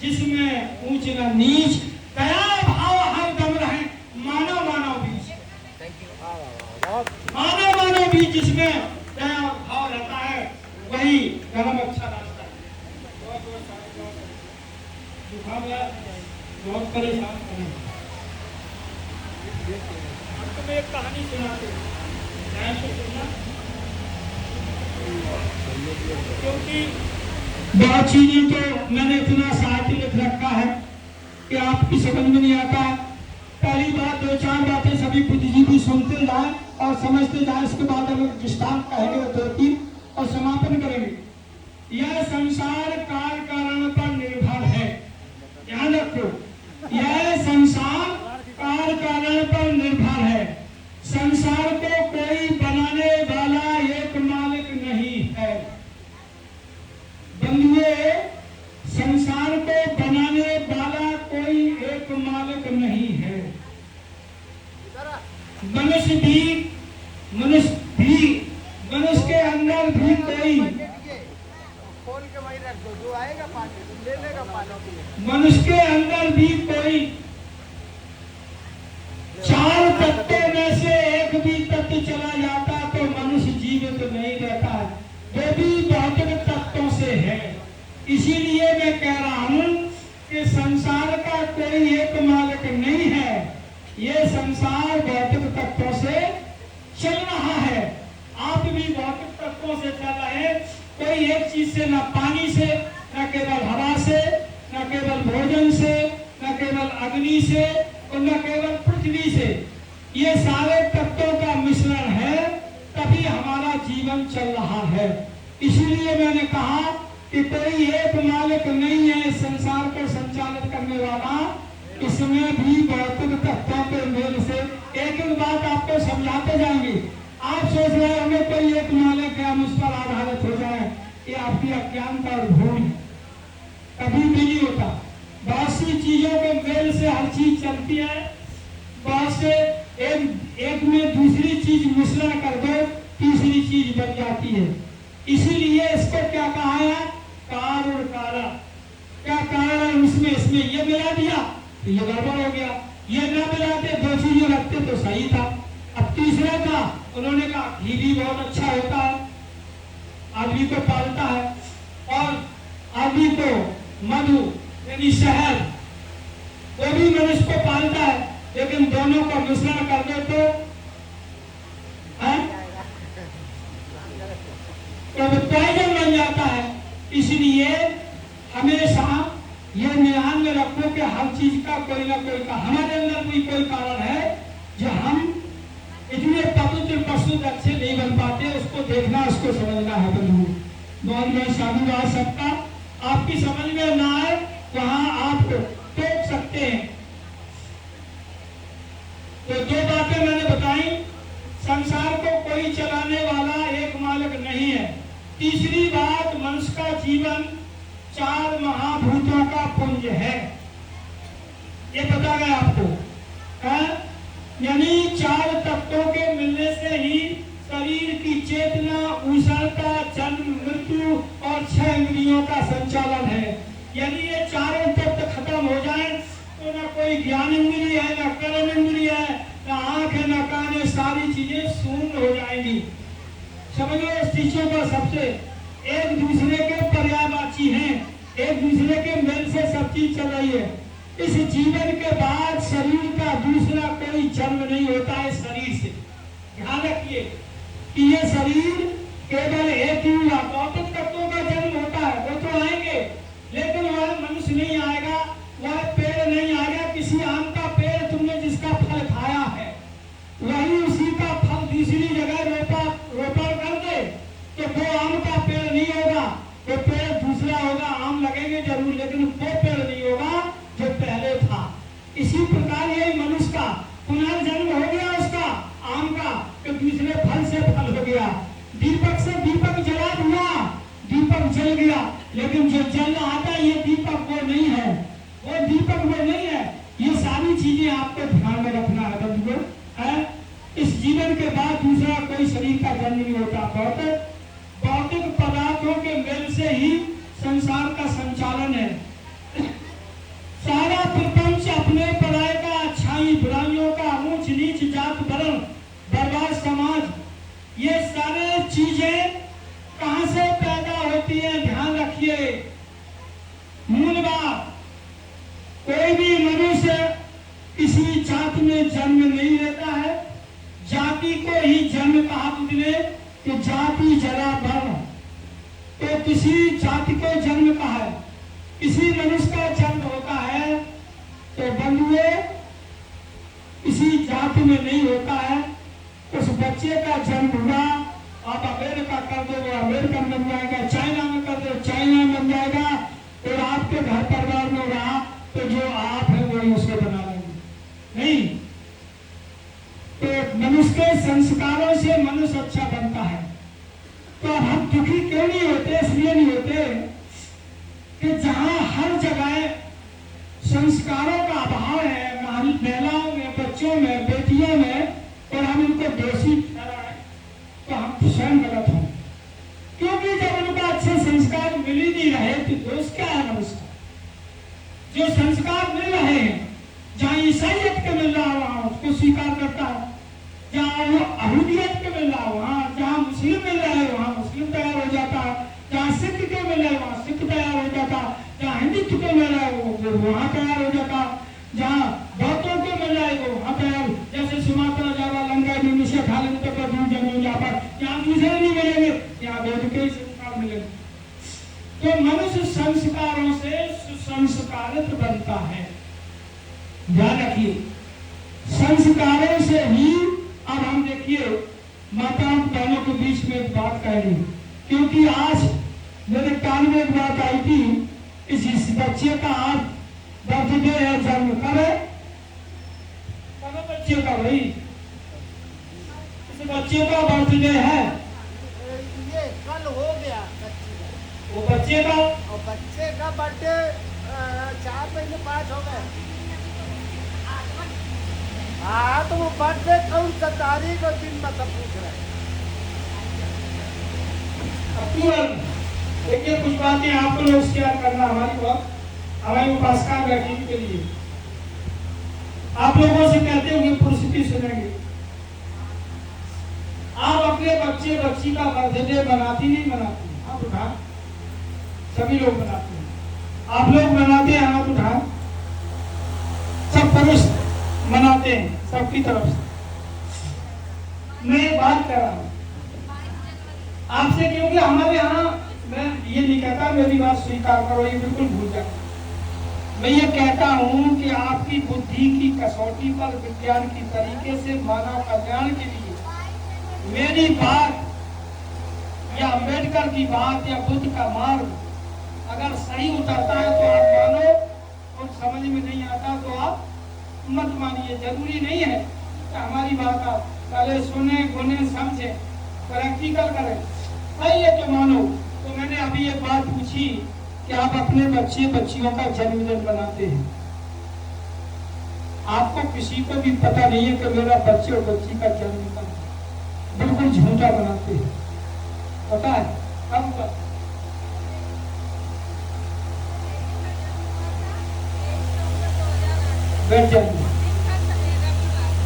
जिसमें ऊंच न नीच, दया भाव हर दम रहे, मानव मानव बीच। मानव मानव बीच जिसमें दया भाव रहता है, वही धर्म अच्छा रास्ता है। बहुत परेशान करें। तुम्हें एक कहानी सुनाते हैं, ध्यान से सुनना, क्योंकि बहुत चीजें तो मैंने इतना साहित्य लिख रखा है कि आपकी समझ में नहीं आता। पहली बात, दो चार बातें सभी बुद्धिजीवी सुनते जाए और समझते जाए, इसके बाद अगर दृष्टांत कहेंगे दो तीन और समापन करेंगे। यह संसार काल कारण पर निर्भर है, ध्यान रखो। यह संसार काल कारण पर निर्भर है। संसार को कोई बनाने वाला एक मालिक नहीं है। बंधुओं, संसार को बनाने वाला कोई एक मालिक नहीं है। मनुष्य के अंदर भी कोई, मनुष्य के अंदर भी कोई चार तत्वों में से एक भी तत्व चला जाता तो मनुष्य जीवित नहीं रहता है। वो भी भौतिक तत्वों से है। इसीलिए मैं कह रहा हूं कि संसार का कोई एक मालिक नहीं है। ये संसार भौतिक तत्वों से चल रहा है। आप भी भौतिक तत्वों से चल रहे हैं। कोई एक चीज से, न पानी से, न केवल हवा से, न केवल भोजन से, न केवल अग्नि से और न केवल पृथ्वी से। ये सारे तत्वों का मिश्रण है, तभी हमारा जीवन चल रहा है। इसीलिए मैंने कहा कि कोई एक मालिक नहीं है संसार को संचालित करने वाला। इसमें भी भौतिक तत्वों के मेल से एक एक बात आपको समझाते जाएंगे। आप सोच रहे होंगे कोई एक मालिक है, हम उस पर आधारित हो जाए, ये आपकी अज्ञानता और भूल है। कभी भी नहीं होता। बहुत सी चीजों के मेल से हर चीज चलती है। बहुत से एक में दूसरी चीज मिश्रण कर दो, तीसरी चीज बन जाती है। इसीलिए इसको क्या कहा है, कार और कारा। क्या कारण, इसमें ये मिला दिया तो ये गड़बड़ हो गया, ये ना मिलाते, दो चीजें रखते तो सही था। अब तीसरा था, उन्होंने कहा घी भी बहुत अच्छा होता है, आदमी को पालता है, और आदमी को मधु यानी शहद वो भी मनुष्य को पालता है। लेकिन दोनों का मिश्रण कर दो तो पॉइजन बन जाता है। इसलिए हमेशा ये ध्यान में रखो कि हर चीज का कोई ना कोई का हमारे अंदर कोई कारण है जो हम इतने पवित्र पशु अच्छे नहीं बन पाते। उसको देखना, उसको समझना है। बंधु, बहुत मैं साधुवाद सबका आपकी समझ में ना आए वहां आप टोक सकते हैं। तो दो बातें मैंने बताई। संसार को कोई चलाने वाला एक मालिक नहीं है। तीसरी बात, मनुष्य का जीवन चार महाभूतों का पुंज है। ये बता गए आपको, यानी चार तत्वों के मिलने से ही शरीर की चेतना, ऊष्णता, जन्म, मृत्यु और 6 इंद्रियों का संचालन है। यदि ये चारों तत्व खत्म हो जाए तो ना कोई ज्ञान इंद्रिय है, ना कर्म इंद्रिय है, ना आंख है, ना कान है, सारी चीजें शून्य हो जाएंगी। समझो, इस चीजों को सबसे एक दूसरे के पर्यायवाची हैं, एक दूसरे के मेल से सब चीज चल रही है। इस जीवन के बाद शरीर का दूसरा कोई जन्म नहीं होता है शरीर से। ध्यान रखिए कि ये शरीर केवल एक ही हुआ। भौतिक तत्वों का जन्म होता है, वो तो आएंगे, लेकिन वह मनुष्य नहीं आएगा, वह पेड़ नहीं आएगा। किसी आम का पेड़ तुमने जिसका फल खाया है, वही उसी का फल दूसरी जगह रोपण कर दे तो वो आम का पेड़ नहीं होगा, वो पेड़ दूसरा होगा। आम लगेंगे जरूर, लेकिन वो पेड़ नहीं होगा जो पहले था। इसी प्रकार ये मनुष्य का पुनर्जन्म हो गया, उसका आम का, तो दूसरे फल से फल हो गया। दीपक से दीपक जला दिया, दीपक जल गया, लेकिन जो जल रहा था ये दीपक वो नहीं है, वो दीपक वो नहीं है। ये सारी चीजें आपको ध्यान में रखना है बंधुओं। इस जीवन के बाद दूसरा कोई शरीर का जन्म नहीं होता। भौतिक पदार्थों के मेल से ही संसार का संचालन है। देखिए, मूल बात, कोई भी मनुष्य किसी जाति में जन्म नहीं लेता है। जाति को ही जन्म कहा तुमने कि जाति जरा वर्ण, तो किसी जाति को जन्म कहा है। किसी मनुष्य का जन्म होता है तो बंधुए किसी जाति में नहीं होता है। उस बच्चे का जन्म हुआ, आप अमेरिका कर दो वो अमेरिकन बन जाएगा, चाइना में कर दो चाइना में बन जाएगा, और आपके घर परिवार में रहा तो जो आप है वही उसको बना लेंगे। नहीं, तो मनुष्य के संस्कारों से मनुष्य अच्छा बनता है। तो अब हम दुखी क्यों नहीं होते? इसलिए नहीं होते कि जहां हर जगह संस्कारों का अभाव है, महिलाओं में, बच्चों में, बेटियों में, और हम इनको दोषी ठहराएं तो हम स्वयं गलत हों। क्योंकि जब उनका अच्छे संस्कार मिल ही नहीं रहे तो दोष क्या है मनुष्य का? जो संस्कार मिल रहे हैं, जहाँ ईसाइयत के मिल रहा है वहां उसको स्वीकार करता है, जहाँ वो अहूदियत के मिल रहा है वहां, जहाँ मुस्लिम मिल रहा है वहां मुस्लिम तैयार हो जाता है, जहाँ सिख के मिल रहा है वहां सिख तैयार हो जाता है, जहाँ हिंदुत्व के मिल रहा है वो वहां तैयार हो जाता, जहाँ बौद्धों के मिल रहा है वो वहां तैयार। जैसे सुमात्रा जावा लंका इंडोनेशिया खा लेंगे तो जमीन यहाँ पर, यहाँ दूसरे नहीं मिलेंगे, यहाँ बौद्ध के संस्कार मिलेंगे। तो मनुष्य संस्कारों से सुसंस्कारित बनता है। ध्यान रखिए, संस्कारों से ही। अब हम देखिए, माता बहनों के बीच में एक बात कह रही, क्योंकि आज मेरे कान में एक बात आई थी, इस बच्चे का आज बर्थडे है, जन्म कब है? कब है बच्चे का? भाई इस बच्चे का बर्थडे है, ये कल हो गया वो बच्चे का, और बच्चे का बर्थडे 4 महीने 5 हो गए। हाँ, तो वो बर्थडे कौन सा तारीख और दिन मतलब पूछ रहे हैं। देखिए, कुछ बातें आपको लोग शेयर करना हमारी बात, हमारी उपासना बैठने के लिए। आप लोगों से कहते होंगे पुरुष भी सुनेंगे, आप अपने बच्चे बच्ची का बर्थडे बनाती नहीं बनाती? आप उठा, सभी लोग बनाते हैं। आप लोग बनाते हैं, हाथ उठा। सब पुरुष मनाते हैं सबकी तरफ से। मैं एक बात कर रहा हूं आपसे, क्योंकि हमारे यहाँ, मैं ये नहीं कहता मेरी बात स्वीकार करो, ये बिल्कुल भूल जाओ। मैं ये कहता हूं कि आपकी बुद्धि की कसौटी पर विज्ञान की तरीके से मानव कल्याण के लिए मेरी बात या अम्बेडकर की बात या बुद्ध का मार्ग अगर सही उतरता है तो आप मानो, और समझ में नहीं आता तो आप मत मानिए। जरूरी नहीं है कि हमारी बात आप पहले सुने, गुने, समझे, प्रैक्टिकल करें। सही है तो मानो। तो मैंने अभी एक बात पूछी कि आप अपने बच्चे बच्चियों का जन्मदिन बनाते हैं, आपको किसी को भी पता नहीं है कि मेरा बच्चे और बच्ची का जन्मदिन, बिल्कुल झूठा बनाते हैं। पता है कब हुआ? बैठ जाइए,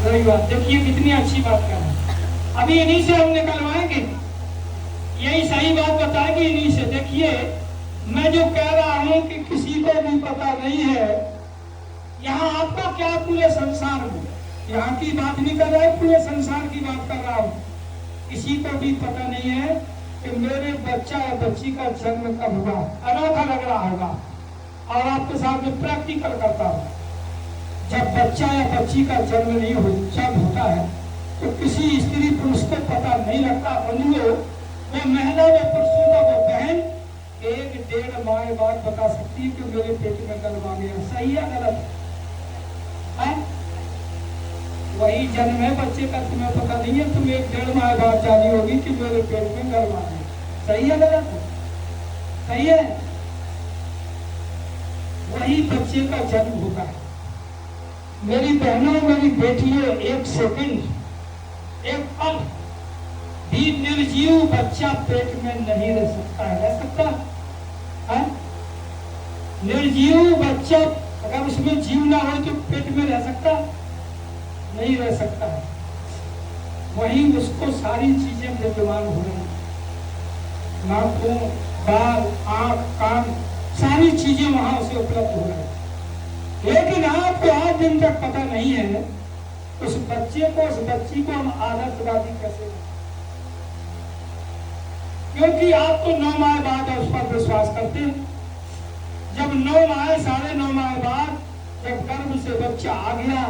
रही बात। देखिए कितनी अच्छी बात कर रहे हैं। अभी इन्हीं से हम निकलवाएंगे, यही सही बात बताएंगे इन्हीं से। देखिए, मैं जो कह रहा हूं कि किसी को भी पता नहीं है, यहाँ आपका क्या पूरे संसार में, यहाँ की बात नहीं कर रहा है, पूरे संसार की बात कर रहा हूँ। किसी को भी पता नहीं है कि मेरे बच्चा या बच्ची का जन्म कब हुआ। अनोखा लग रहा होगा, और आपके साथ में प्रैक्टिकल करता हूँ। जब बच्चा या बच्ची का जन्म नहीं हो जब होता है तो किसी स्त्री पुरुष को पता नहीं लगता। बंधुओं, वो महिला व पुरुषों का वो बहन 1-1.5 माह बाद बता सकती है कि मेरे पेट में गर्भ आ गया। सही है गलत है? वही जन्म है बच्चे का, तुम्हें पता नहीं है, तुम 1-1.5 माह बाद जानी होगी कि मेरे पेट में गर्भ आ गया। सही है गलत है? सही है। वही बच्चे का जन्म होता है। मेरी बहनों, मेरी बेटियों, एक सेकंड, एक पल भी निर्जीव बच्चा पेट में नहीं रह सकता है। रह सकता है? निर्जीव बच्चा अगर उसमें जीव ना हो तो पेट में रह सकता नहीं, रह सकता है। वही उसको सारी चीजें विद्यमान हो रही, नाखून, बाल, आंख, कान, सारी चीजें वहां उसे उपलब्ध हो रही। लेकिन आपको आज दिन तक पता नहीं है उस बच्चे को, उस बच्ची को हम आदर्शवादी कैसे बनाएं? क्योंकि आप तो 9 माह बाद उस पर विश्वास करते हैं। जब 9 माह, 9.5 माह बाद जब गर्भ से बच्चा आ गया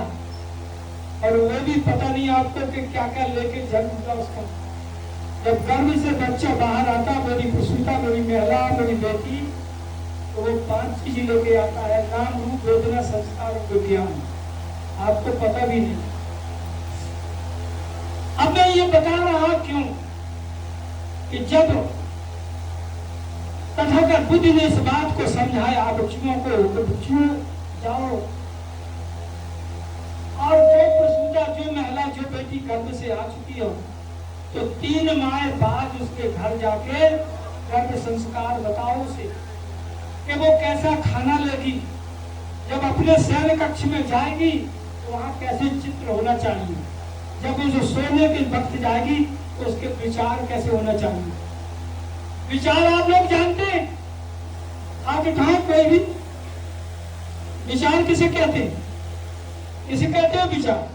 और वो भी पता नहीं आपको कि क्या क्या लेके जन्म हुआ उसका। जब गर्भ से बच्चा बाहर आता, मेरी प्रसूता, मेरी महिला, मेरी बेटी, तो वो 5 चीज लेके आता है: नाम, रूप, वेदना, संस्कार और विज्ञान। आपको पता भी नहीं। अब मैं ये बता रहा क्यों कि जब तथागत बुद्ध ने इस बात को समझाया बच्चियों को, तो बच्चियों जाओ और जो प्रसूता, जो महिला, जो बेटी गर्भ से आ चुकी हो, तो 3 माह बाद उसके घर जाके गर्भ संस्कार बताओ उसे कि वो कैसा खाना लेगी। जब अपने शयन कक्ष में जाएगी तो वहां कैसे चित्र होना चाहिए। जब वो जो सोने के वक्त जाएगी तो उसके विचार कैसे होना चाहिए। विचार आप लोग जानते हैं? आप उठाए कोई भी विचार किसे कहते हैं? किसे कहते हैं विचार?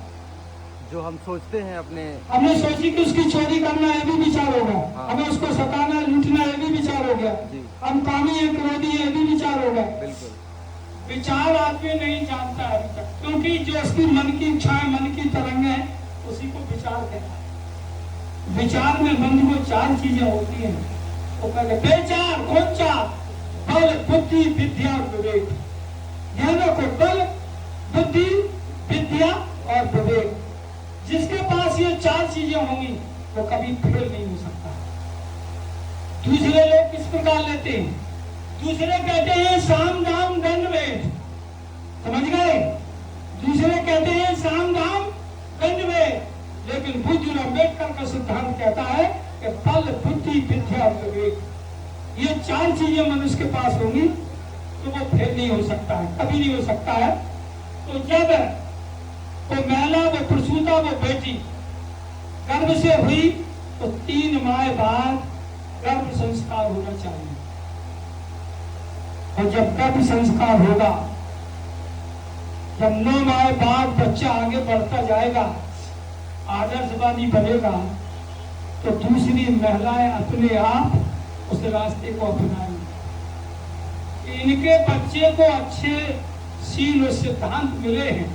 जो हम सोचते हैं अपने, हमने सोची कि उसकी चोरी करना ये भी विचार होगा। हाँ। हमें उसको सताना, लूटना ये भी विचार हो गया। जी। हम कामी है, क्रोधी है, ये भी विचार होगा। बिल्कुल। विचार आदमी नहीं जानता अभी तक, क्योंकि जो उसकी मन की इच्छाएं, मन की तरंग है, उसी को विचार कहता है। विचार में मन में 4 चीजें होती हैं। वो कहते बेचार, कौन चार? बल, बुद्धि, विद्या और विवेक। ध्यान रखो, बल, बुद्धि, विद्या और विवेक। जिसके पास ये 4 चीजें होंगी वो कभी फेल नहीं हो सकता। दूसरे लोग किस प्रकार लेते हैं? दूसरे कहते हैं साम दाम दंड भेद, समझ गए? दूसरे कहते हैं साम दाम दंड भेद, लेकिन बुद्ध अम्बेडकर का सिद्धांत कहता है कि बल, बुद्धि, विद्या और विवेक, ये 4 चीजें मनुष्य के पास होंगी तो वो फेल नहीं हो सकता है, कभी नहीं हो सकता है। तो जब वो महिला, वो प्रसूता, वो बेटी गर्भ से हुई तो 3 माह बाद गर्भ संस्कार होना चाहिए। और जब गर्भ संस्कार होगा, जब 9 माह बाद बच्चा आगे बढ़ता जाएगा, आदर्शवादी बनेगा, तो दूसरी महिलाएं अपने आप उस रास्ते को अपनाएंगी। इनके बच्चे को अच्छे सील और सिद्धांत मिले हैं,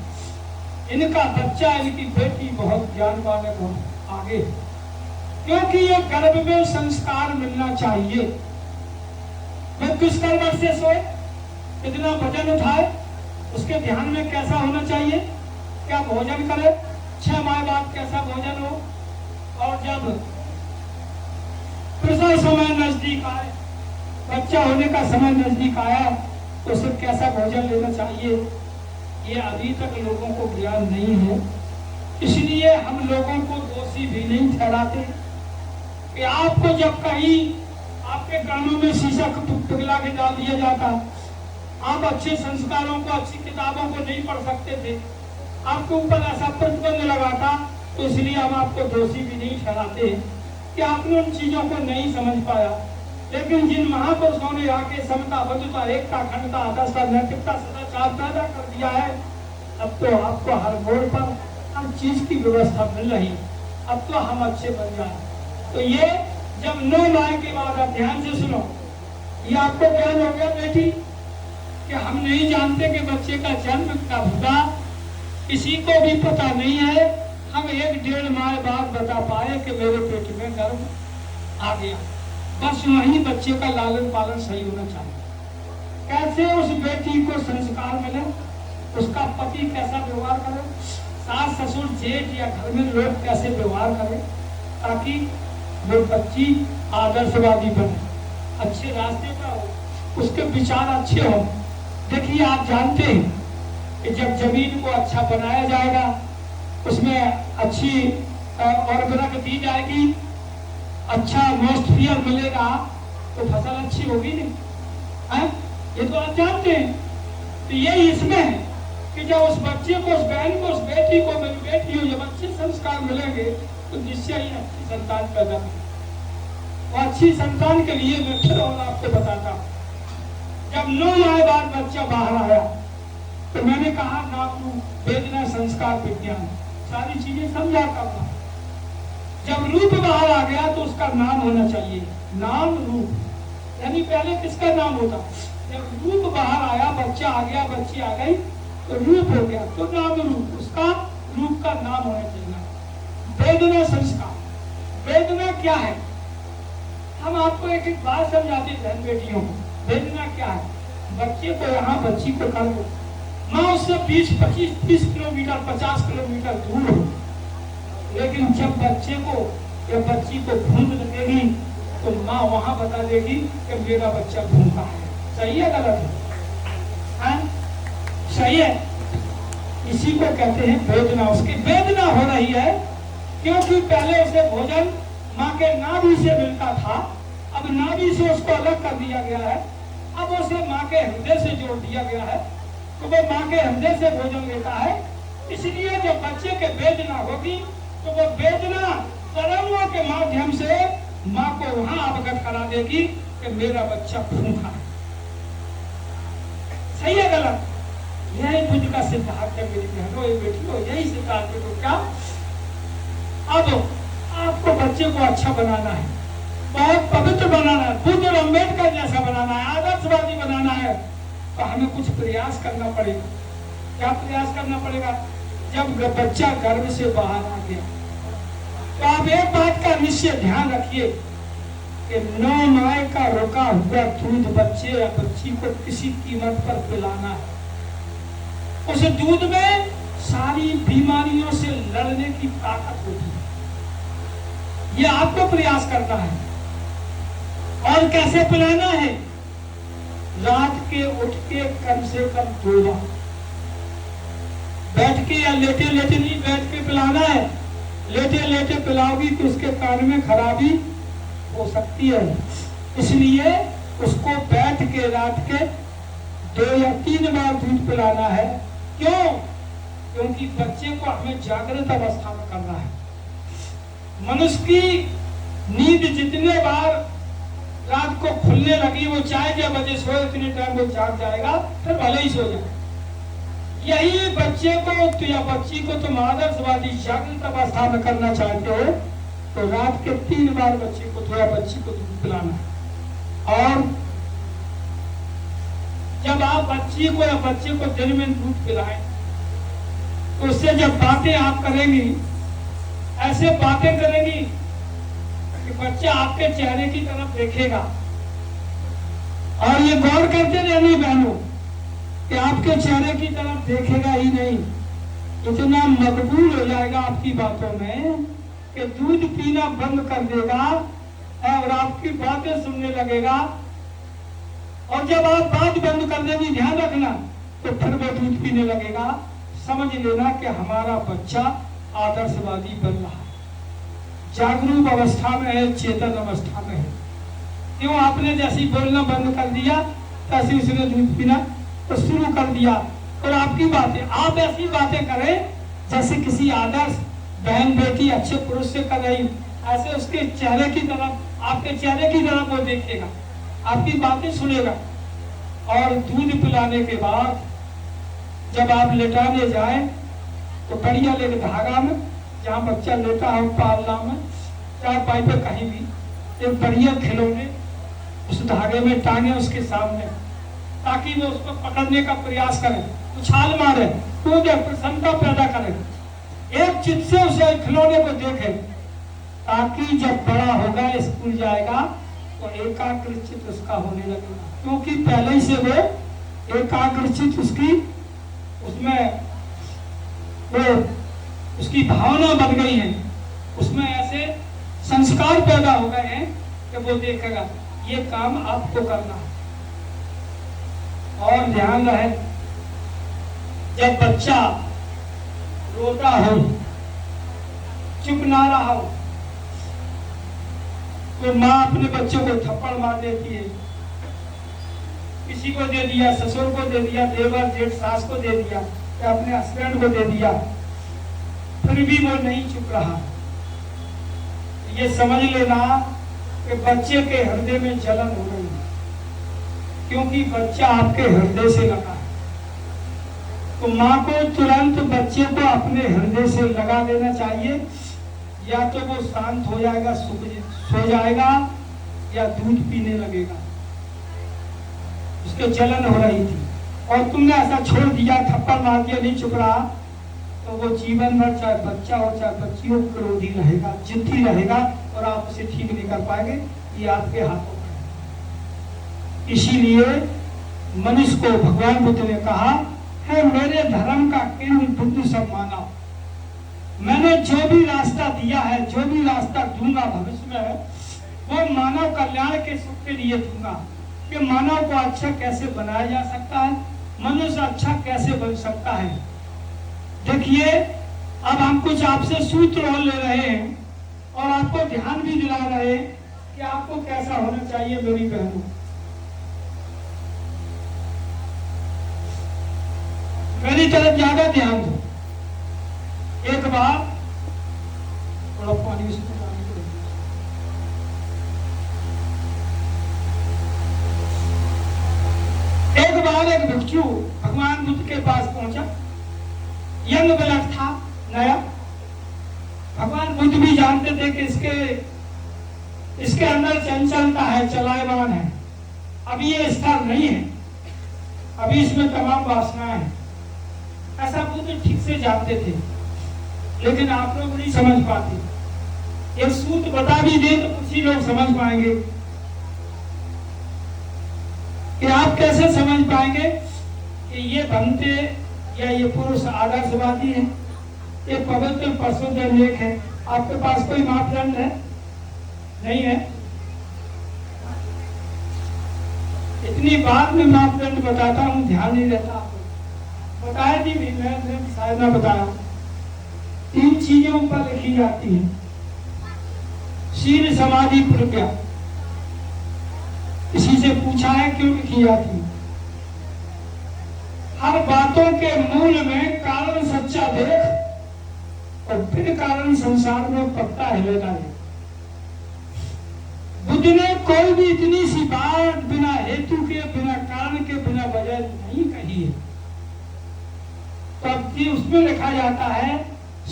इनका बच्चा, इनकी बेटी बहुत ज्ञानवान है, बहुत आगे है। क्योंकि ये गर्भ में संस्कार मिलना चाहिए। मैं किस कर्म से सोए, कितना वजन उठाए, उसके ध्यान में कैसा होना चाहिए, क्या भोजन करे, 6 माह बाद कैसा भोजन हो, और जब प्रसव समय नजदीक आए, बच्चा होने का समय नजदीक आया, तो उसे कैसा भोजन लेना चाहिए, ये अभी तक लोगों को ज्ञान नहीं है। इसलिए हम लोगों को दोषी भी नहीं ठहराते कि आपको जब कहीं आपके कानों में शीशा पिघला के डाल दिया जाता, आप अच्छे संस्कारों को, अच्छी किताबों को नहीं पढ़ सकते थे, आपके ऊपर ऐसा प्रतिबंध लगा था, तो इसलिए हम आपको दोषी भी नहीं ठहराते कि आपने उन चीजों को नहीं समझ पाया। लेकिन जिन महापुरुषों ने आके समता, बंधुता, एकता, अखंडता, आदर्शता, नैतिकता, सदाचार पैदा कर दिया है, अब तो आपको हर मोड़ पर हर चीज की व्यवस्था मिल रही। अब तो हम अच्छे बन जाए। तो ये जब 9 माह के बाद, आप ध्यान से सुनो, ये आपको ज्ञान हो गया बेटी कि हम नहीं जानते कि बच्चे का जन्म कब हुआ, किसी को भी पता नहीं है। हम 1-1.5 माह बाद बता पाए कि मेरे पेट में गर्भ आ गया। बस वही बच्चे का लालन पालन सही होना चाहिए। कैसे उस बेटी को संस्कार मिले, उसका पति कैसा व्यवहार करे, सास, ससुर, जेठ या घर में लोग कैसे व्यवहार करें, ताकि वो बच्ची आदर्शवादी बने, अच्छे रास्ते पर हो, उसके विचार अच्छे हो। देखिए, आप जानते हैं कि जब जमीन को अच्छा बनाया जाएगा, उसमें अच्छी उर्वरक दी जाएगी, अच्छा मॉइस्चर मिलेगा, तो फसल अच्छी होगी नहीं है? ये तो आप जानते हैं। तो यही इसमें है कि जब उस बच्चे को, उस बहन को, उस बेटी को, मेरी बेटी हो, जब अच्छे संस्कार मिलेंगे तो निश्चय ही अच्छी संतान पैदा करेगी। और अच्छी संतान के लिए मैं फिर और आपको बताता हूँ। जब 9 माह बाद बच्चा बाहर आया तो मैंने कहा नाम रूप वेदना संस्कार विज्ञान सारी चीजें समझा करना। जब रूप बाहर आ गया तो उसका नाम होना चाहिए, नाम रूप। यानी पहले किसका नाम होता, जब रूप बाहर आया, बच्चा आ गया, बच्ची आ गई तो रूप हो गया, तो नाम रूप, उसका रूप का नाम होना चाहिए। वेदना संस्कार, वेदना क्या है, हम आपको एक एक बात समझाते बहन बेटियों को। वेदना क्या है, बच्चे को यहाँ बच्ची को कर दो, माँ उससे 20, 25, 30 किलोमीटर 50 किलोमीटर दूर हो, लेकिन जब बच्चे को या बच्ची को भूख लगेगी तो माँ वहां बता देगी कि मेरा बच्चा भूखा है। सही है गलत है? सही है। इसी को कहते हैं वेदना। उसकी वेदना हो रही है क्योंकि पहले उसे भोजन माँ के नाभि से मिलता था, अब नाभि से उसको अलग कर दिया गया है, अब उसे माँ के हृदय से जोड़ दिया गया है, तो वो माँ के हृदय से भोजन लेता है। इसलिए जब बच्चे के वेदना होगी तो वो वेदना तरंगों के माध्यम से माँ को वहां अवगत करा देगी कि मेरा बच्चा भूखा है। सही है गलत? यही बुद्ध का सिद्धांत है मेरी बहनों, ये बेटियों, यही सिद्धांत है। तो क्या अब आपको बच्चे को अच्छा बनाना है, बहुत पवित्र बनाना है, बुद्ध और अम्बेडकर जैसा बनाना है, आदर्शवादी बनाना है, तो हमें कुछ प्रयास करना पड़ेगा। क्या प्रयास करना पड़ेगा? जब बच्चा गर्भ से बाहर आ गया तो आप एक बात का निश्चय ध्यान रखिए कि 9 माह का रुका हुआ दूध बच्चे या बच्ची को किसी कीमत पर पिलाना है। उस दूध में सारी बीमारियों से लड़ने की ताकत होती है। ये आपको प्रयास करना है। और कैसे पिलाना है? रात के उठ के कम से कम 2 बार, बैठ के या लेटे लेटे नहीं, बैठ के पिलाना है। लेटे लेटे पिलाओगी तो उसके कान में खराबी हो सकती है, इसलिए उसको बैठ के रात के 2 या 3 बार दूध पिलाना है। क्यों? क्योंकि बच्चे को हमें जागृत अवस्था में करना है। मनुष्य की नींद जितने बार रात को खुलने लगी, वो चाहे क्या बजे सोए, इतने टाइम वो जाग जाएगा, फिर भले ही सो जाए। यही बच्चे को तो या बच्ची को तुम आदर्शवादी जागृत अवस्था में करना चाहते हो तो रात के 3 बार बच्चे को तो या बच्ची को दूध पिलाना है। और जब आप बच्ची को या बच्चे को दिन में दूध पिलाएं तो उससे जब बातें आप करेंगी, ऐसे बातें करेंगी कि बच्चा आपके चेहरे की तरफ देखेगा। और ये गौर करते रहनी बहनों कि आपके चेहरे की तरफ देखेगा ही नहीं, इतना मकबूल हो जाएगा आपकी बातों में कि दूध पीना बंद कर देगा और आपकी बातें सुनने लगेगा। और जब आप बात बंद कर देंगी, ध्यान रखना, तो फिर वो दूध पीने लगेगा। समझ लेना कि हमारा बच्चा आदर्शवादी बन रहा है, जागरूक अवस्था में है, चेतन अवस्था में है। क्यों? आपने जैसी बोलना बंद कर दिया तैसे उसने दूध पीना तो शुरू कर दिया। और आपकी बातें, आप ऐसी बातें करें जैसे किसी आदर्श बहन बेटी अच्छे पुरुष से कर रही, ऐसे उसके चेहरे की तरफ, आपके चेहरे की तरफ वो देखेगा, आपकी बातें सुनेगा। और दूध पिलाने के बाद जब आप लेटाने जाएं तो बढ़िया लेके धागा में, जहाँ बच्चा लेटा हो, पालना में, चाहे पाई पे कहीं भी, एक बढ़िया खिलौने उस धागे में टांगे उसके सामने, ताकि वो उसको पकड़ने का प्रयास करे, उछाल मारे, कूदे, प्रसन्नता पैदा करे, एक चित्त से उसे खिलौने को देखे, ताकि जब बड़ा होगा, स्कूल जाएगा तो एकाग्रचित उसका होने लगेगा। क्योंकि पहले ही से वो एकाग्रचित उसकी उसमें वो उसकी भावना बन गई है, उसमें ऐसे संस्कार पैदा हो गए हैं कि वो देखेगा ये काम आपको करना है। और ध्यान रहे, जब बच्चा रोता हो, चुप ना रहा हो, तो माँ अपने बच्चे को थप्पड़ मार देती है। किसी को दे दिया, ससुर को दे दिया, देवर जेठ सास को दे दिया, या अपने हस्बैंड को दे दिया, फिर भी वो नहीं चुप रहा। ये समझ लेना कि बच्चे के हृदय में जलन हो रही है, क्योंकि बच्चा आपके हृदय से लगा है। तो माँ को तुरंत बच्चे को अपने हृदय से लगा देना चाहिए, या तो वो शांत हो जाएगा, सो जाएगा, या दूध पीने लगेगा। उसके जलन हो रही थी और तुमने ऐसा छोड़ दिया, थप्पड़ मार दिया, नहीं चुप रहा, तो वो जीवन भर चाहे बच्चा हो चाहे बच्ची हो क्रोधी रहेगा, जिद्दी रहेगा और आप उसे ठीक नहीं कर पाएंगे। ये आपके हाथों में है। इसीलिए मनुष्य को भगवान बुद्ध ने कहा है, मेरे धर्म का केंद्र बुद्ध सब मानव। मैंने जो भी रास्ता दिया है, जो भी रास्ता दूंगा भविष्य में, वो मानव कल्याण के सुख के लिए दूंगा, कि मानव को अच्छा कैसे बनाया जा सकता है, मनुष्य अच्छा कैसे बन सकता है। देखिए, अब हम कुछ आपसे सूत्र और ले रहे हैं और आपको ध्यान भी दिला रहे हैं कि आपको कैसा होना चाहिए। मेरी बहनों, मेरी तरफ ज्यादा ध्यान दो। एक बार थोड़ा पानी से एक बार एक भिक्षु भगवान बुद्ध के पास पहुंचा। यंग बालक था, नया। भगवान बुद्ध भी जानते थे कि इसके अंदर चंचलता है, चलायमान है, अभी ये स्थिर नहीं है, अभी इसमें तमाम वासनाएं हैं। ऐसा बुद्ध ठीक से जानते थे, लेकिन आप लोग नहीं समझ पाते। एक सूत्र बता भी दे तो कुछ ही लोग समझ पाएंगे। कि आप कैसे समझ पाएंगे कि ये बनते या ये पुरुष आदर्शवादी है, ये पवित्र परशुद्ध लेख है। आपके पास कोई मापदंड है? नहीं है। इतनी बात में मापदंड बताता हूँ, ध्यान नहीं रहता आपको। बताया थी भी, मैं शायद ना बताया। 3 चीजों पर लिखी जाती है, शील समाधि प्रज्ञा। इसी से पूछा है क्यों लिखी जाती है। हर बातों के मूल में कारण सच्चा देख और फिर कारण संसार में पत्ता हिलेगा नहीं। बुद्ध ने कोई भी इतनी सी बात बिना हेतु के, बिना कारण के, बिना वजह नहीं कही है। तब भी उसमें लिखा जाता है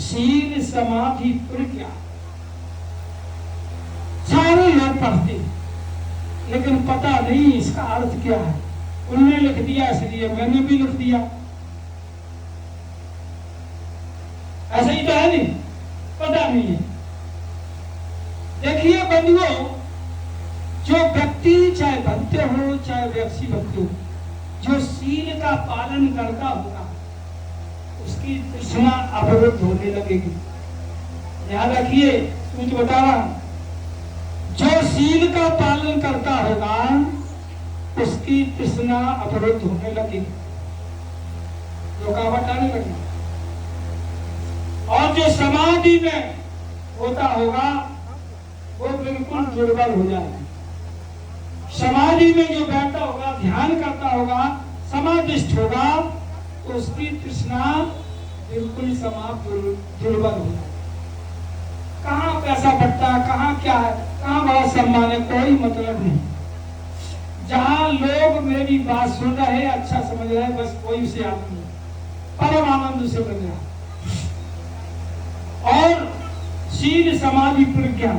शील समाधि प्रज्ञा। सारे लोग पढ़ते लेकिन पता नहीं इसका अर्थ क्या है। उन्होंने लिख दिया इसलिए मैंने भी लिख दिया। ऐसा ही तो है नहीं, पता नहीं है। देखिए बंधुओं, जो व्यक्ति चाहे भक्त हो चाहे व्यक्ति भक्त हो, जो शील का पालन करता होगा उसकी तृष्णा अवरुद्ध होने लगेगी। ध्यान रखिए, कुछ बता रहा हूं। जो शील का पालन करता होगा उसकी तृष्णा अवरुद्ध होने लगेगी, रुकावट आने लगेगी। और जो समाधि में होता होगा वो बिल्कुल दुर्बल हो जाएगा। समाधि में जो बैठा होगा, ध्यान करता होगा, समाधिष्ठ होगा, तो उसकी तृष्णा बिल्कुल समाप्त, दुर्बल हो जाएगी। कहाँ पैसा बढ़ता है, कहाँ क्या है, कहाँ बड़ा सम्मान है, कोई मतलब नहीं। जहाँ लोग मेरी बात सुन रहे, अच्छा समझ रहे, बस कोई उसे आनंद नहीं, परम आनंद उसे मिल रहा। और शील समाधि प्रज्ञा,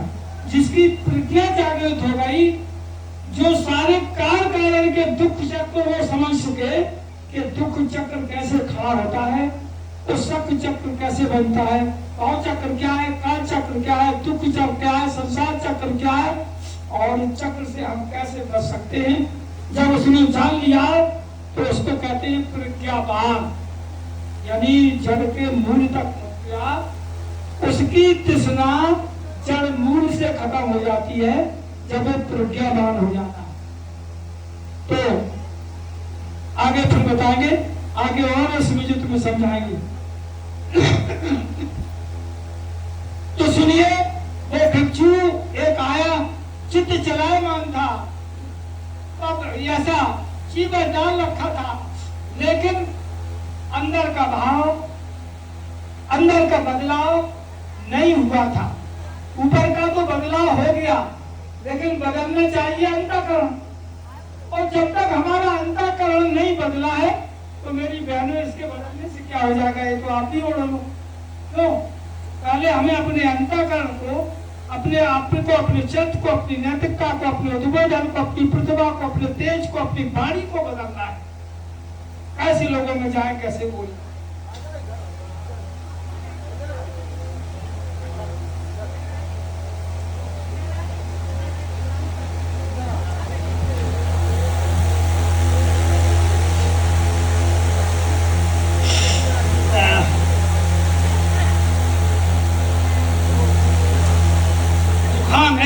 जिसकी प्रज्ञा जागृत हो गई, जो सारे कारण के दुख चक्र वो समझ सके कि दुख चक्र कैसे खड़ा होता है, तो शक चक्र कैसे बनता है, भाव चक्र क्या है, काल चक्र क्या है, दुख चक्र क्या है, संसार चक्र क्या है, और चक्र से हम कैसे बच सकते हैं। जब उसने जान लिया तो उसको कहते हैं प्रज्ञावान, यानी जड़ के मूल तक पहुंचा। उसकी तृष्णा जड़ मूल से खत्म हो जाती है जब वो प्रज्ञावान हो जाता है। तो आगे फिर बताएंगे, आगे और इसमें जो तुम्हें समझाएंगे। तो सुनिए, वो भिक्षु एक आया, चित्त चलायमान था, अब ऐसा चीबर डाल रखा था, लेकिन अंदर का भाव, अंदर का बदलाव नहीं हुआ था। ऊपर का तो बदलाव हो गया, लेकिन बदलना चाहिए अंतःकरण। और जब तक हमारा अंतःकरण नहीं बदला है तो मेरी बहनों इसके बदलने से क्या हो जाएगा, ये तो आप भी ओढ़ लो। क्यों? पहले हमें अपने अंतःकरण को, अपने आप को, अपने चित्त को, अपनी नैतिकता को, अपने उद्बोधन को, अपनी प्रतिभा को, अपने तेज को, अपनी वाणी को बदलना है। ऐसे लोगों में जाए कैसे बोले।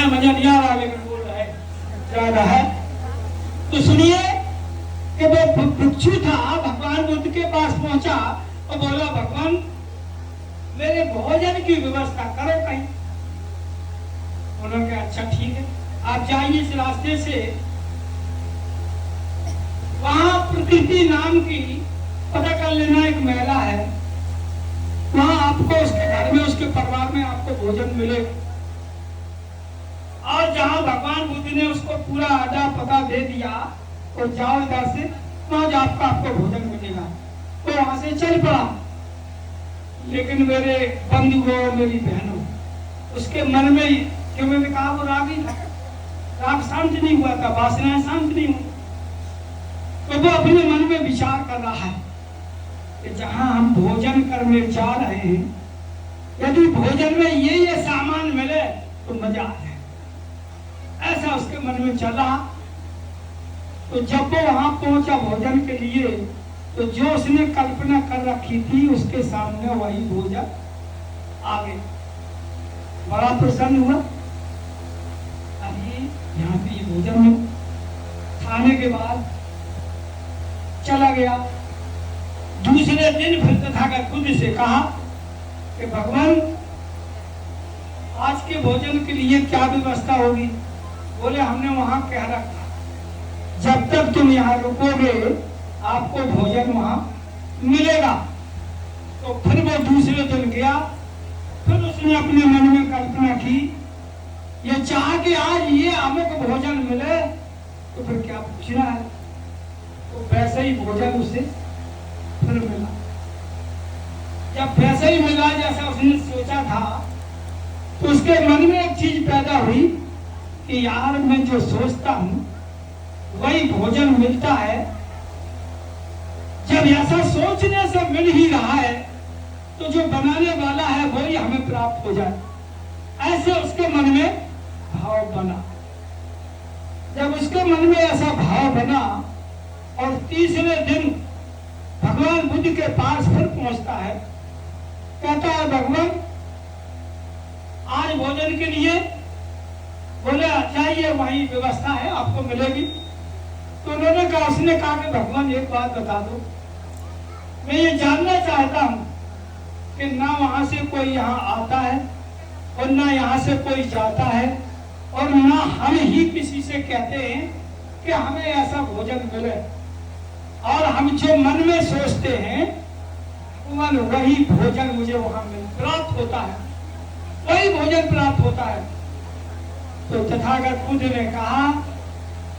मजा नहीं आ रहा, लेकिन बोल रहा है ज्यादा है। तो सुनिए कि वो भिक्षु था, भगवान बुद्ध के पास पहुंचा और बोला, भगवान मेरे भोजन की व्यवस्था करो कहीं। उन्होंने कहा अच्छा ठीक है, आप जाइए इस रास्ते से, वहां प्रकृति नाम की, पता कर लेना, एक महिला है, वहां आपको उसके घर में, उसके परिवार में आपको भोजन मिलेगा। और जहां भगवान बुद्ध ने उसको पूरा अड्डा पता दे दिया, और जाओ इधर से, वहां जाकर आपको भोजन मिलेगा। तो वहां से चल पड़ा। लेकिन मेरे बंधुओं, मेरी बहनों, उसके मन में, क्यों मैंने कहा वो रागी था, राग शांत नहीं हुआ था, वासनाएं शांत नहीं हुई। तो वो अपने मन में विचार कर रहा है कि जहां हम भोजन करने जा रहे हैं, यदि भोजन में ये सामान मिले तो मजा आ जाए। ऐसा उसके मन में चला। तो जब वो वहां पहुंचा भोजन के लिए, तो जो उसने कल्पना कर रखी थी उसके सामने वही भोजन आ गया। बड़ा प्रसन्न हुआ, अरे यहाँ पे ये भोजन में। खाने के बाद चला गया। दूसरे दिन फिर तथागत खुद से कहा कि भगवान आज के भोजन के लिए क्या व्यवस्था होगी। बोले हमने वहां कह रखा, जब तक तुम यहाँ रुकोगे आपको भोजन वहां मिलेगा। तो फिर वो दूसरे दिन गया। फिर उसने अपने मन में कल्पना की, ये चाह कि आज ये अमुक भोजन मिले, तो फिर क्या पूछना है। तो वैसे ही भोजन उसे फिर मिला। जब वैसे ही मिला जैसा उसने सोचा था, तो उसके मन में एक चीज पैदा हुई कि यार मैं जो सोचता हूं वही भोजन मिलता है। जब ऐसा सोचने से मिल ही रहा है, तो जो बनाने वाला है वही हमें प्राप्त हो जाए, ऐसे उसके मन में भाव बना। जब उसके मन में ऐसा भाव बना, और तीसरे दिन भगवान बुद्ध के पास फिर पहुंचता है, कहता है भगवान आज भोजन के लिए, बोले जाइए वही व्यवस्था है आपको मिलेगी। तो उन्होंने कहा, उसने कहा कि भगवान एक बात बता दो, मैं ये जानना चाहता हूं कि ना वहां से कोई यहाँ आता है और ना यहाँ से कोई जाता है, और ना हम ही किसी से कहते हैं कि हमें ऐसा भोजन मिले, और हम जो मन में सोचते हैं वही भोजन मुझे वहां प्राप्त होता है, वही भोजन प्राप्त होता है। तो तथागत बुद्ध ने कहा,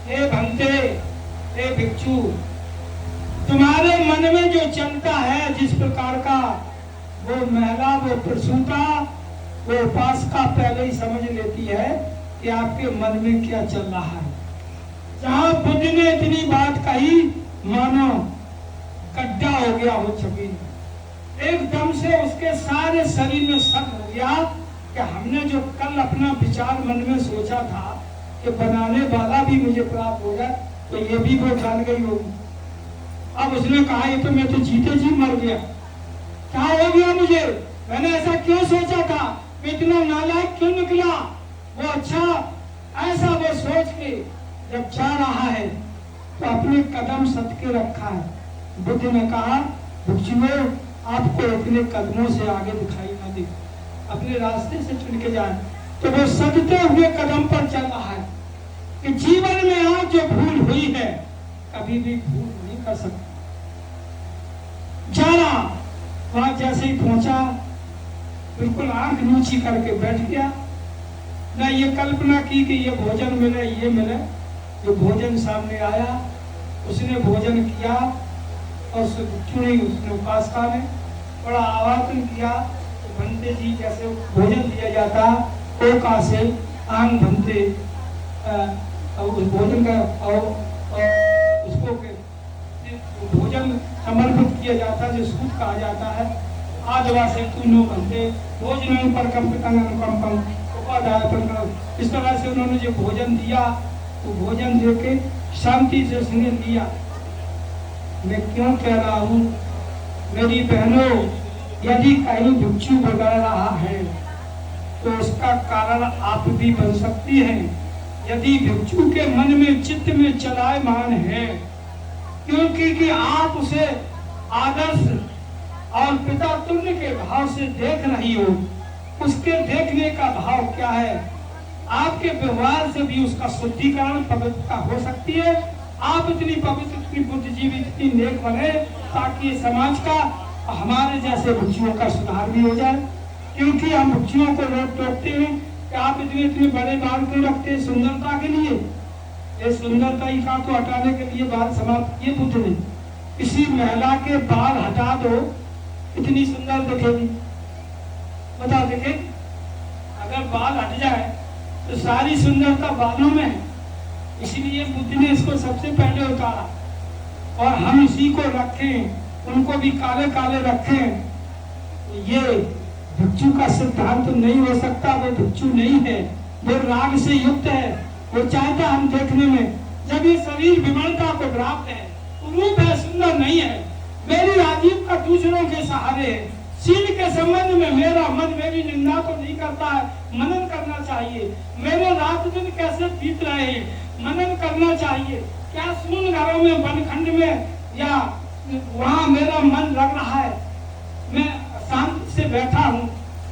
हे भंते, हे भिक्षु, तुम्हारे मन में जो चलता है जिस प्रकार का, वो महिला, वो प्रसूता, वो उपासका पहले ही समझ लेती है कि आपके मन में क्या चल रहा है। जहां बुद्ध ने इतनी बात कही, मानो गड्ढा हो गया हो जमीन, एकदम से उसके सारे शरीर में शक हो गया कि हमने जो कल अपना विचार मन में सोचा था कि बनाने वाला भी मुझे प्राप्त होगा, तो ये भी वो जान गई होगी। अब उसने कहा, ये तो मैं तो जीते जी मर गया, क्या हो गया मुझे, मैंने ऐसा क्यों सोचा था, मैं इतना नालायक क्यों निकला। वो अच्छा ऐसा वो सोच के जब जा रहा है तो अपने कदम सटके रखा है। बुद्ध ने कहा, भिक्षुओं आपको अपने कदमों से आगे दिखाई न दे, अपने रास्ते से चुन के जाए। तो वो सदते हुए कदम पर चल रहा है कि जीवन में आज जो भूल हुई है कभी भी भूल नहीं कर सकता। जाना वहां जैसे ही पहुंचा, बिल्कुल आंख नीची करके बैठ गया। न ये कल्पना की कि ये भोजन मिले, ये मिले। जो भोजन सामने आया उसने भोजन किया और उसने उपासका ने बड़ा आवाहन किया। तो भंते जी जैसे भोजन दिया जाता ओका से आंग भंते उस भोजन का और उसको भोजन समर्पित किया जाता जो सूत कहा जाता है। आदवा से तुनो भंते भोजन पर कंपम इस तरह से उन्होंने जो भोजन दिया वो भोजन दे के शांति से उसने लिया। मैं क्यों कह रहा हूँ मेरी बहनों, यदि कहीं भिक्षु बदल रहा है तो उसका कारण आप भी बन सकती हैं। यदि भिक्षु के मन में चित्त में चलायमान है, क्योंकि कि आप उसे आदर्श और पिता तुल्य के भाव से देख रही हो। उसके देखने का भाव क्या है? आपके व्यवहार से भी उसका शुद्धिकरण पवित्रता हो सकती है। आप इतनी पवित्र, इतनी बुद्धिजीवी, इतनी नेक बने ताकि समाज का हमारे जैसे भिक्षुओं का सुधार भी हो जाए। क्योंकि हम भिक्षुओं को रोक टोकते हैं कि आप इतने इतने बड़े बाल क्यों रखते हैं? सुंदरता के लिए। ये सुंदरता ही का को हटाने के लिए बाल समाप्त किए बुद्ध ने। किसी महिला के बाल हटा दो, इतनी सुंदर दिखेगी। बताओ देखे, अगर बाल हट जाए तो सारी सुंदरता बालों में है। इसलिए बुद्ध ने इसको सबसे पहले उतारा और हम इसी को रखें, उनको भी काले काले रखें। ये भिक्षु का सिद्धांत तो नहीं हो सकता। वो भिक्षु नहीं है, वो राग से युक्त है। वो चाहता हम देखने में, जब ये शरीर विमलता को प्राप्त है, रूप है, सुंदर नहीं है, मेरी आजीविका दूसरों के सहारे है। शील के संबंध में मेरा मन मेरी निंदा तो नहीं करता है, मनन करना चाहिए। मेरे रात दिन कैसे बीत रहे हैं, मनन करना चाहिए। क्या सुन घरों में, वनखंड में या वहाँ मेरा मन लग रहा है? मैं शांति से बैठा हूँ,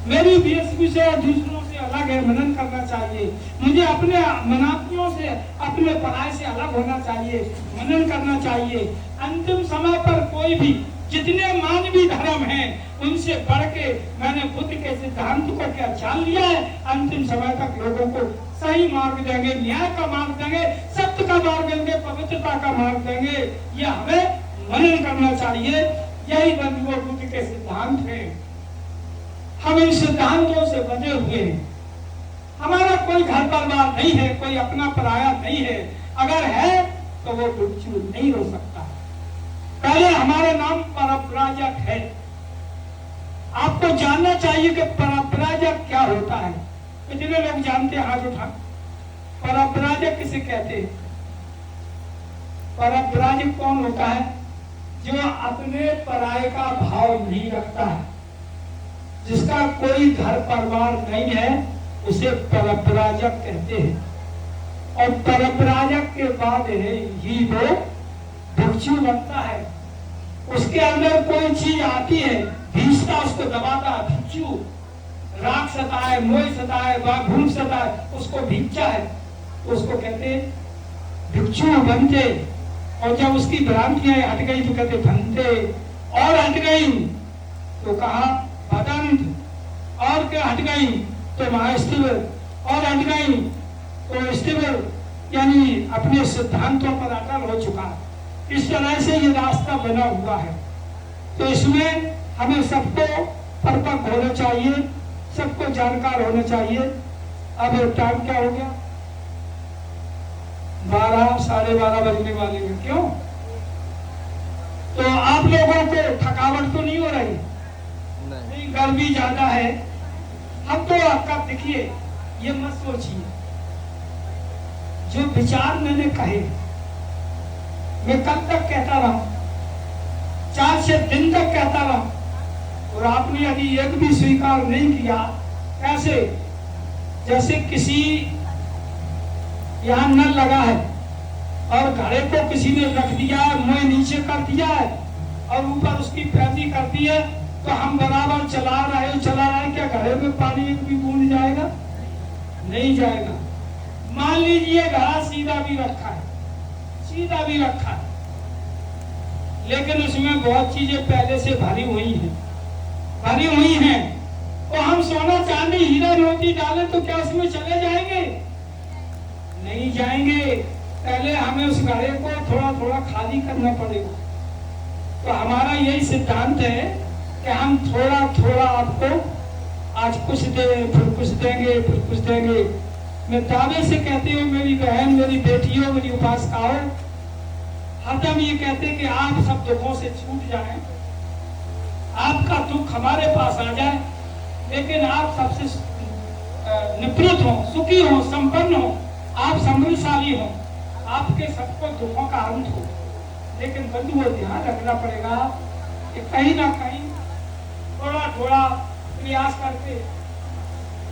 मेरी वेशभूषा दूसरों से अलग है, मनन करना चाहिए। मुझे अपने मनातियों से, अपने पराय से अलग होना चाहिए, मनन करना चाहिए। अंतिम समय पर कोई भी जितने मानवीय धर्म हैं उनसे बढ़ के मैंने बुद्ध के सिद्धांत को क्या जान लिया है। अंतिम समय तक लोगों को सही मार्ग देंगे, न्याय का मार्ग देंगे, सत्य का मार्ग देंगे, पवित्रता का मार्ग देंगे। यह हमें मनन करना चाहिए। यही बंधुओं बुद्ध के सिद्धांत हैं। हम इन सिद्धांतों से बंधे हुए हैं। हमारा कोई घर परिवार नहीं है, कोई अपना पराया नहीं है। अगर है तो वो भिक्षु नहीं हो सकता। पहले हमारा नाम परव्राजक है। आपको जानना चाहिए कि परव्राजक क्या होता है। कितने लोग जानते हैं? हाथ उठा। परव्राजक किसे कहते हैं? परव्राजक कौन होता है? जो अपने पराये का भाव नहीं रखता है, जिसका कोई घर परिवार नहीं है, उसे परव्राजक कहते हैं। और परव्राजक के बाद ही वो भिक्षु बनता है। उसके अंदर कोई चीज आती है, भीषता उसको दबाता है, भिक्षु। राग सताए, मोह सताए, भूख सताए, उसको भिक्षा है, उसको कहते भिक्षु बनते। और जब उसकी भ्रांतियां हट गई तो कहते भंते। और हट गई तो कहा भदंत। और क्या हट गई तो महास्थिर। और हट गई तो स्थिर, यानी अपने सिद्धांतों पर अटल हो चुका। इस तरह से ये रास्ता बना हुआ है। तो इसमें हमें सबको परिपक्व होना चाहिए, सबको जानकार होना चाहिए। अब टाइम क्या हो गया? 12 साढ़े 12 बजने वाले हैं। क्यों? तो आप लोगों को थकावट तो नहीं हो रही? नहीं, गर्मी ज्यादा है। अब तो आपका देखिए, ये मत सोचिए, जो विचार मैंने कहे मैं कब तक कहता रहा, 4 दिन तक कहता रहा, और आपने यदि एक भी स्वीकार नहीं किया। कैसे? जैसे किसी यहाँ नल लगा है और घड़े को किसी ने रख दिया है, मुंह नीचे कर दिया है और ऊपर उसकी फैली कर दी है, तो हम बराबर चला रहे क्या घड़े में पानी एक भी बूंद जाएगा? नहीं जाएगा। मान लीजिए घड़ा सीधा भी रखा है, सीधा भी रखा है, लेकिन उसमें बहुत चीजें पहले से भरी हुई हैं। तो हम सोना चांदी हीरा मोती डालें तो क्या उसमें चले जाएंगे? नहीं जाएंगे। पहले हमें उस घड़े को थोड़ा थोड़ा खाली करना पड़ेगा। तो हमारा यही सिद्धांत है कि हम थोड़ा थोड़ा आपको आज कुछ दें, फिर कुछ देंगे, फिर कुछ देंगे। मैं दावे से कहती हूँ, मेरी बहन, मेरी बेटियों, मेरी उपासकाओं, हरदम ये कहते कि आप सब दुखों से छूट जाएं, आपका दुख हमारे पास आ जाए, लेकिन आप सबसे निवृत्त हो, सुखी हो, संपन्न हो, आप समृद्धशाली हो, आपके सबको दुखों का अंत हो। लेकिन बंधुओं, ध्यान रखना पड़ेगा कि कहीं ना कहीं थोड़ा थोड़ा प्रयास करके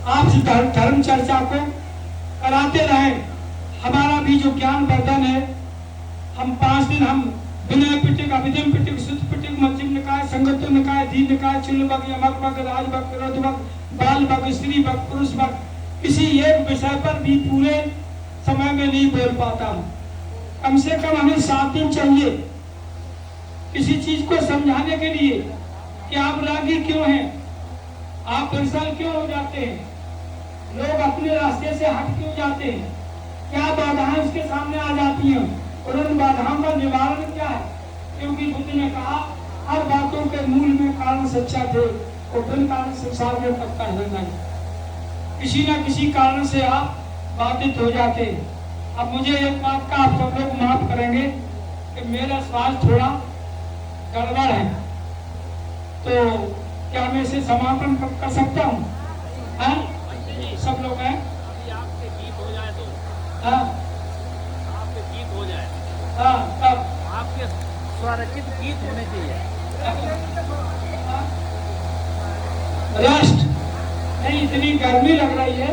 आप धर्म चर्चा को कराते रहें। हमारा भी जो ज्ञान वर्धन है, हम 5 दिन हम विनय पिटक, अभिधम पिटक, सुत पिटक, मध्यम निकाय, संगत निकाय, दीन निकाय, चुल वग, यमक वग, राज वग, विरोध वग, बाल वग, स्त्री वग, पुरुष वग, किसी एक विषय पर भी पूरे समय में नहीं बोल पाता हूँ। कम से कम हमें 7 दिन चाहिए किसी चीज को समझाने के लिए कि आप रागी क्यों हैं, आप विफल क्यों हो जाते हैं, लोग अपने रास्ते से हट क्यों जाते हैं, क्या बाधाएं उसके सामने आ जाती हैं, और उन बाधाओं का निवारण क्या है। क्योंकि बुद्ध ने कहा हर बातों के मूल में कारण सच्चा थे, और बिन कारण संसार में पक्का है नहीं। किसी न किसी कारण से आप बाधित हो जाते हैं। अब मुझे एक बात का आप सब लोग माफ करेंगे कि मेरा स्वास्थ्य थोड़ा गड़बड़ है, तो क्या मैं इसे समापन कर सकता हूँ? सब लोग हैं? अभी आपके गीत हो जाए तो हाँ आपके गीत हो जाए, हाँ, तब आपके स्वरचित गीत होने चाहिए। रेस्ट नहीं, इतनी गर्मी लग रही है।